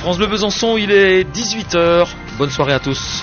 France Bleu Besançon, il est 18h. Bonne soirée à tous.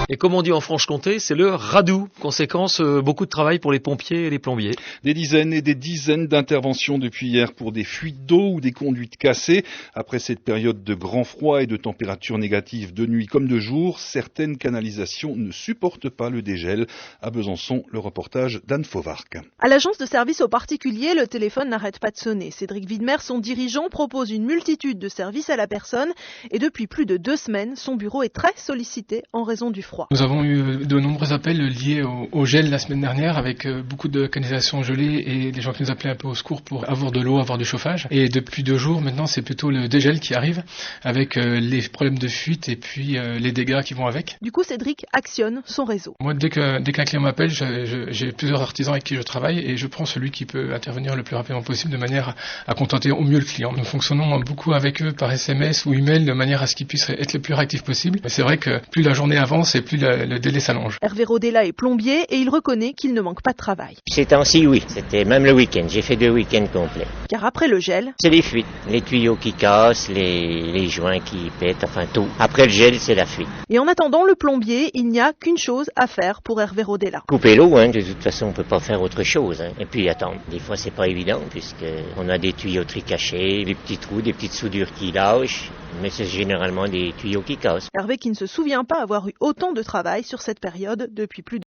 Et comme on dit en Franche-Comté, c'est le radou. Conséquence, beaucoup de travail pour les pompiers et les plombiers. Des dizaines et des dizaines d'interventions depuis hier pour des fuites d'eau ou des conduites cassées. Après cette période de grand froid et de températures négatives de nuit comme de jour, certaines canalisations ne supportent pas le dégel. À Besançon, le reportage d'Anne Fauvarc. À l'agence de service aux particuliers, le téléphone n'arrête pas de sonner. Cédric Widmer, son dirigeant, propose une multitude de services à la personne et depuis plus de 2 semaines, son bureau est très sollicité en raison du froid. Nous avons eu de nombreux appels liés au gel la semaine dernière avec beaucoup de canalisations gelées et des gens qui nous appelaient un peu au secours pour avoir de l'eau, avoir du chauffage. Et depuis 2 jours, maintenant, c'est plutôt le dégel qui arrive avec les problèmes de fuite et puis les dégâts qui vont avec. Du coup, Cédric actionne son réseau. Moi, dès qu'un client m'appelle, j'ai plusieurs artisans avec qui je travaille et je prends celui qui peut intervenir le plus rapidement possible de manière à contenter au mieux le client. Nous fonctionnons beaucoup avec eux par SMS ou email de manière à ce qu'ils puissent être le plus réactifs possible. Mais c'est vrai que plus la journée avance et plus le délai s'allonge. Hervé Rodella est plombier et il reconnaît qu'il ne manque pas de travail. Ces temps-ci, oui. C'était même le week-end. J'ai fait 2 week-ends complets. Car après le gel, C'est les fuites. Les tuyaux qui cassent, les joints qui pètent, enfin tout. Après le gel, c'est la fuite. et en attendant le plombier, il n'y a qu'une chose à faire pour Hervé Rodella. Couper l'eau, de toute façon, on peut pas faire autre chose. Et puis attendre. Des fois, c'est pas évident puisque on a des tuyauteries cachées, des petits trous, des petites soudures qui lâchent. Mais c'est généralement des tuyaux qui cassent. Hervé qui ne se souvient pas avoir eu autant de travail sur cette période depuis plus de